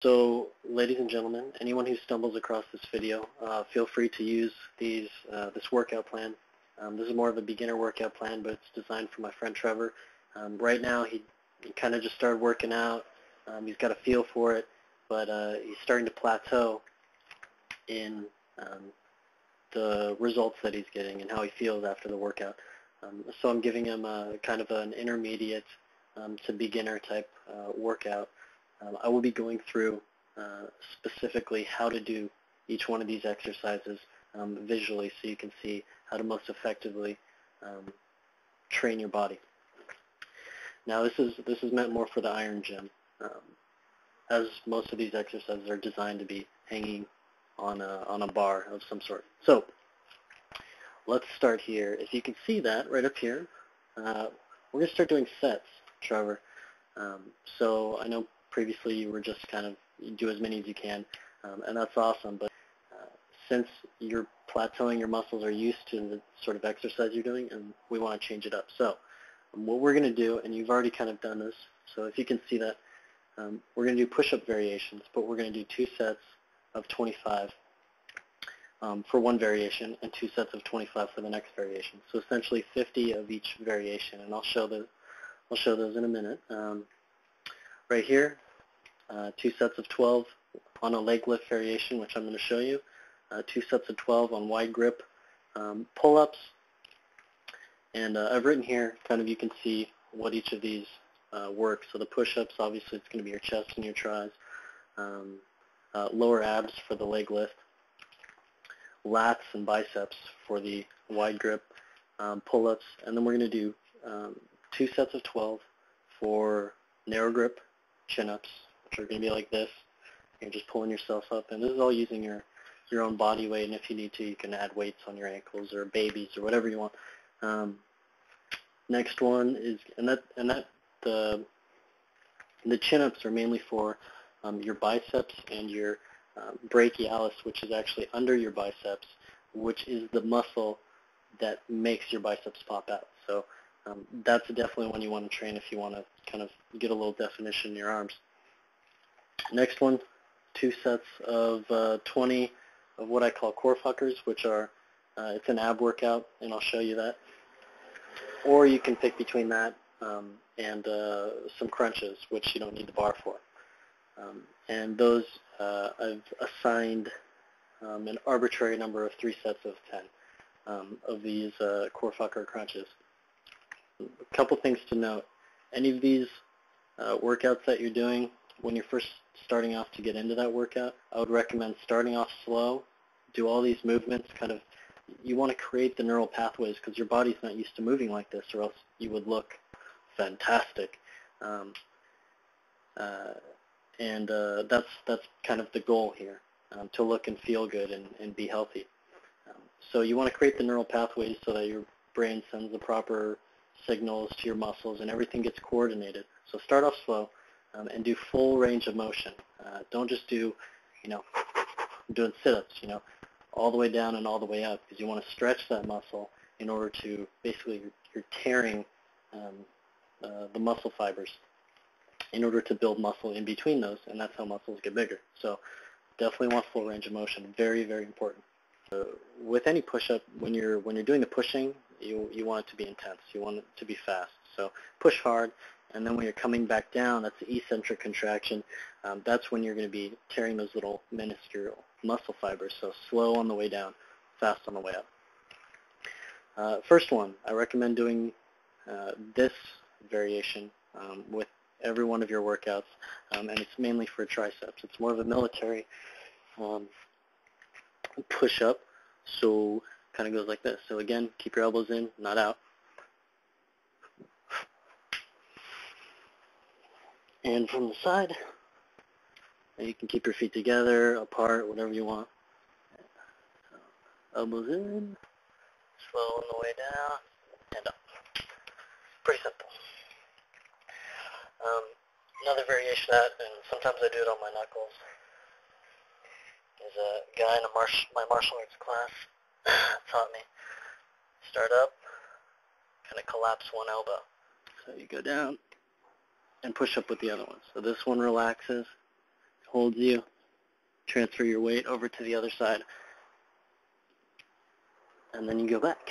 So, ladies and gentlemen, anyone who stumbles across this video, feel free to use this workout plan. This is more of a beginner workout plan, but it's designed for my friend Trevor. Right now, he kind of just started working out. He's got a feel for it, but he's starting to plateau in the results that he's getting and how he feels after the workout. So I'm giving him kind of an intermediate to beginner type workout. I will be going through specifically how to do each one of these exercises visually so you can see how to most effectively train your body. Now this is meant more for the iron gym, as most of these exercises are designed to be hanging on a bar of some sort. So let's start here. If you can see that right up here, we're going to start doing sets, Trevor. So I know previously you were just kind of do as many as you can, and that's awesome, but since you're plateauing, your muscles are used to the sort of exercise you're doing, and we want to change it up. So what we're going to do, and you've already kind of done this, so if you can see that, we're going to do push-up variations, but we're going to do 2 sets of 25 for one variation and 2 sets of 25 for the next variation. So essentially 50 of each variation, and I'll show those in a minute. Right here, 2 sets of 12 on a leg lift variation, which I'm going to show you. 2 sets of 12 on wide grip pull-ups. And I've written here, kind of you can see what each of these work. So the push-ups, obviously it's going to be your chest and your tris. Lower abs for the leg lift. Lats and biceps for the wide grip pull-ups. And then we're going to do 2 sets of 12 for narrow grip chin-ups, which are going to be like this. You're just pulling yourself up, and this is all using your own body weight, and if you need to, you can add weights on your ankles or babies or whatever you want. Next one is, the chin-ups are mainly for your biceps and your brachialis, which is actually under your biceps, which is the muscle that makes your biceps pop out. So that's definitely one you want to train if you want to kind of get a little definition in your arms. Next one, 2 sets of 20 of what I call core fuckers, which are, it's an ab workout, and I'll show you that. Or you can pick between that and some crunches, which you don't need the bar for. And those I've assigned an arbitrary number of 3 sets of 10 of these core fucker crunches. A couple things to note. Any of these workouts that you're doing, when you're first starting off to get into that workout, I would recommend starting off slow, do all these movements, kind of, you want to create the neural pathways because your body's not used to moving like this or else you would look fantastic. That's kind of the goal here, to look and feel good and be healthy. So you want to create the neural pathways so that your brain sends the proper signals to your muscles and everything gets coordinated. So start off slow and do full range of motion. Don't just do, doing sit-ups, all the way down and all the way up, because you want to stretch that muscle in order to, basically, you're tearing the muscle fibers in order to build muscle in between those, and that's how muscles get bigger. So definitely want full range of motion. Very, very important. With any push-up, when you're doing the pushing, you want it to be intense. You want it to be fast. So push hard, and then when you're coming back down, that's the eccentric contraction. That's when you're going to be tearing those little minuscule muscle fibers. So slow on the way down, fast on the way up. First one, I recommend doing this variation with every one of your workouts, and it's mainly for triceps. It's more of a military push-up, so kind of goes like this. So again, keep your elbows in, not out. And from the side, you can keep your feet together, apart, whatever you want. Elbows in, slow on the way down, and up. Pretty simple. Another variation of that, and sometimes I do it on my knuckles, is a guy in my martial arts class taught me. Start up, kind of collapse one elbow. So you go down and push up with the other one. So this one relaxes, holds you. Transfer your weight over to the other side. And then you go back.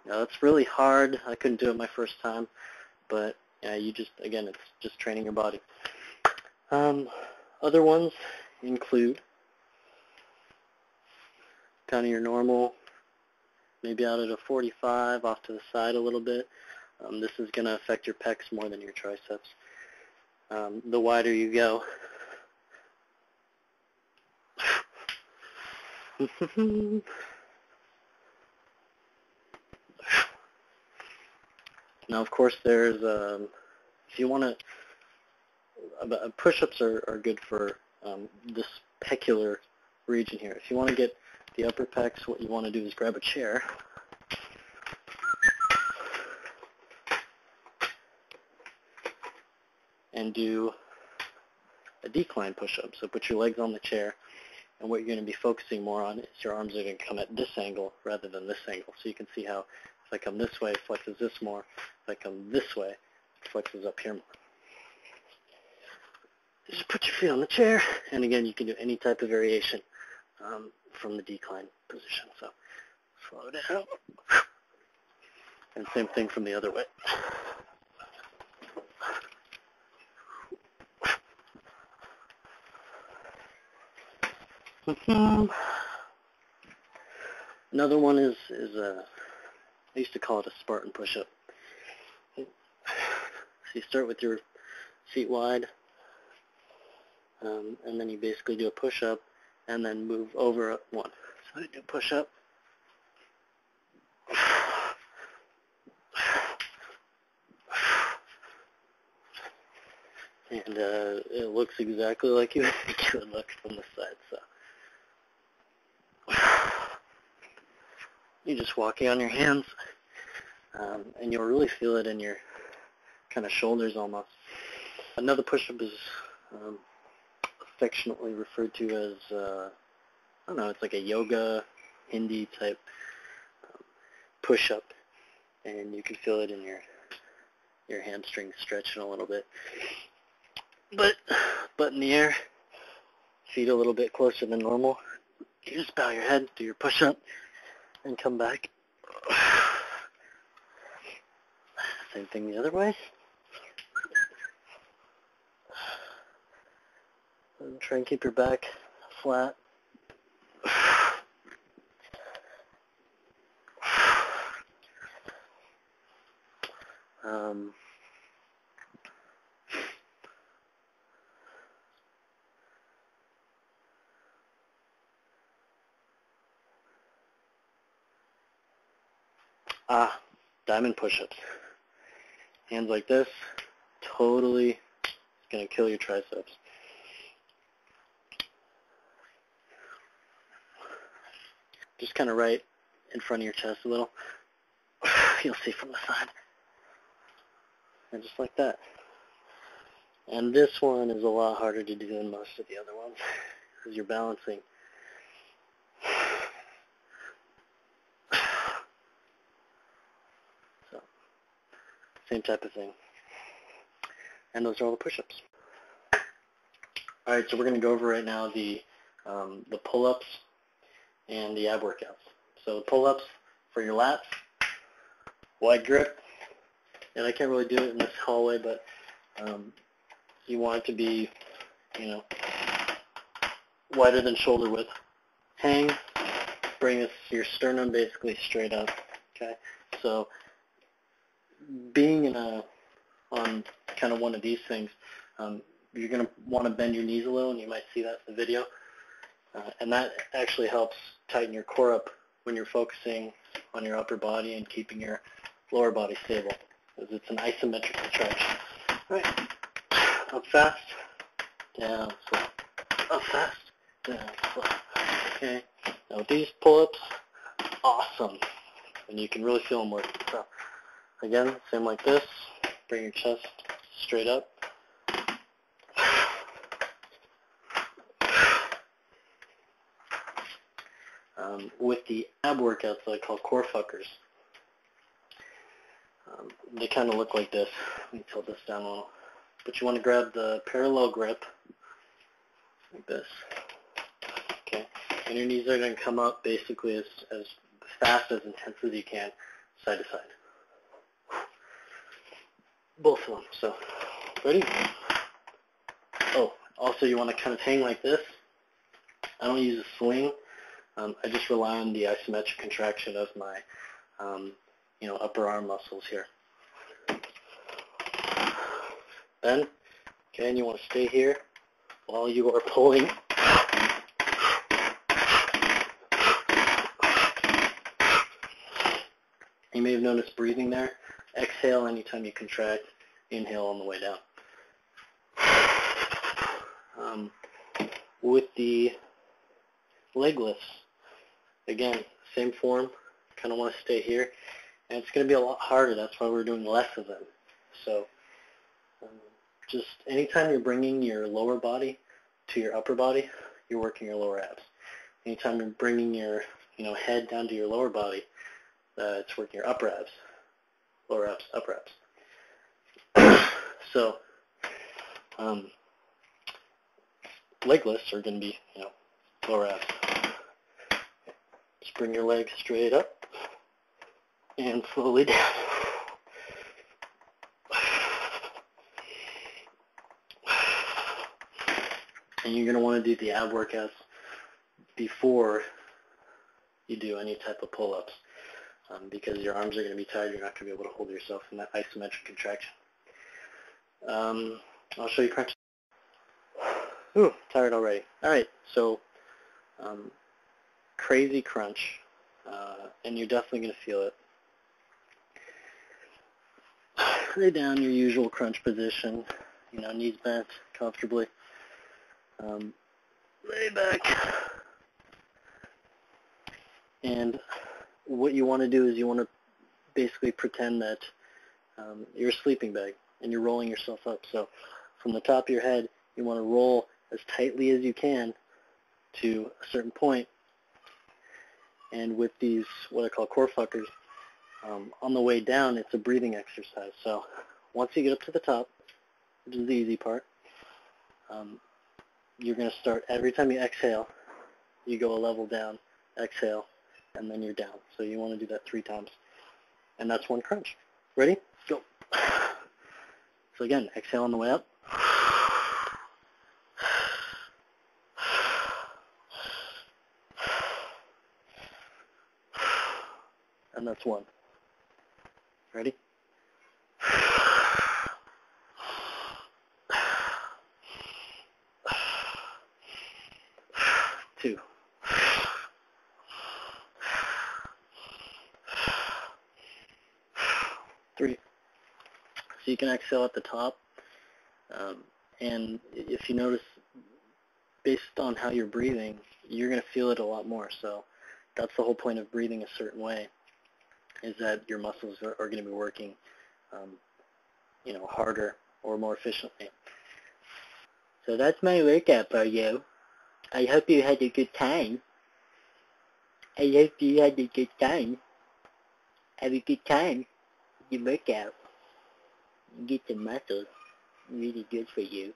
Now that's really hard. I couldn't do it my first time, but you just, again, it's just training your body. Other ones include kind of your normal, maybe out at a 45, off to the side a little bit. This is going to affect your pecs more than your triceps. The wider you go. Now, of course, there's, if you want to, push-ups are good for this peculiar region here. If you want to get the upper pecs, what you want to do is grab a chair and do a decline push-up. So put your legs on the chair, and what you're going to be focusing more on is your arms are going to come at this angle rather than this angle. So you can see how if I come this way, it flexes this more. If I come this way, it flexes up here more. Just put your feet on the chair, and again, you can do any type of variation from the decline position. So slow down, and same thing from the other way. Another one is I used to call it a Spartan push-up. So you start with your feet wide, and then you basically do a push-up, and then move over one. So you do a push-up, and it looks exactly like you would think it would look from the side. So you're just walking on your hands, and you'll really feel it in your kind of shoulders almost. Another push-up is affectionately referred to as, I don't know, it's like a yoga, Hindi type push-up, and you can feel it in your hamstrings stretching a little bit. But in the air, feet a little bit closer than normal. You just bow your head, do your push-up, and come back. Same thing the other way. And try and keep your back flat. Diamond push-ups. Hands like this, totally going to kill your triceps. Just kind of right in front of your chest a little. You'll see from the side. And just like that. And this one is a lot harder to do than most of the other ones because you're balancing. So, same type of thing. And those are all the push-ups. All right, so we're going to go over right now the pull-ups and the ab workouts. So the pull-ups for your lats, wide grip, and I can't really do it in this hallway, but you want it to be, wider than shoulder width. Hang, bring your sternum basically straight up. Okay, so being on kind of one of these things, you're going to want to bend your knees a little, and you might see that in the video. And that actually helps tighten your core up when you're focusing on your upper body and keeping your lower body stable, because it's an isometric contraction. All right, up fast, down, slow. Up fast, down, slow. Okay, now with these pull-ups, awesome, and you can really feel them working. So again, same like this, bring your chest straight up. With the ab workouts that I call core fuckers, they kind of look like this. Let me tilt this down a little. But you want to grab the parallel grip like this. Okay, and your knees are going to come up basically as fast, as intense as you can, side to side. Both of them. So, ready? Oh, also you want to kind of hang like this. I don't use a swing. I just rely on the isometric contraction of my, upper arm muscles here. Then, okay, and you want to stay here while you are pulling. You may have noticed breathing there. Exhale anytime you contract. Inhale on the way down. With the leg lifts, again, same form. Kind of want to stay here. And it's going to be a lot harder. That's why we're doing less of them. So just anytime you're bringing your lower body to your upper body, you're working your lower abs. Anytime you're bringing your head down to your lower body, it's working your upper abs, lower abs, upper abs. So leg lifts are going to be lower abs. Just bring your legs straight up and slowly down. And you're going to want to do the ab workouts before you do any type of pull-ups because your arms are going to be tired. You're not going to be able to hold yourself in that isometric contraction. I'll show you crunch. Ooh, tired already. All right, so crazy crunch, and you're definitely going to feel it. Lay down your usual crunch position, knees bent comfortably. Lay back. And what you want to do is you want to basically pretend that you're a sleeping bag and you're rolling yourself up. So from the top of your head, you want to roll as tightly as you can to a certain point. And with these, what I call core fuckers, on the way down, it's a breathing exercise. So once you get up to the top, which is the easy part, you're going to start, every time you exhale, you go a level down, exhale, and then you're down. So you want to do that 3 times. And that's one crunch. Ready? Go. So again, exhale on the way up. And that's 1. Ready? 2. 3. So you can exhale at the top, and if you notice, based on how you're breathing, you're going to feel it a lot more. So that's the whole point of breathing a certain way, is that your muscles are going to be working, harder or more efficiently. So that's my workout for you. I hope you had a good time. I hope you had a good time. Have a good time. You work out. You get some muscles. Really good for you.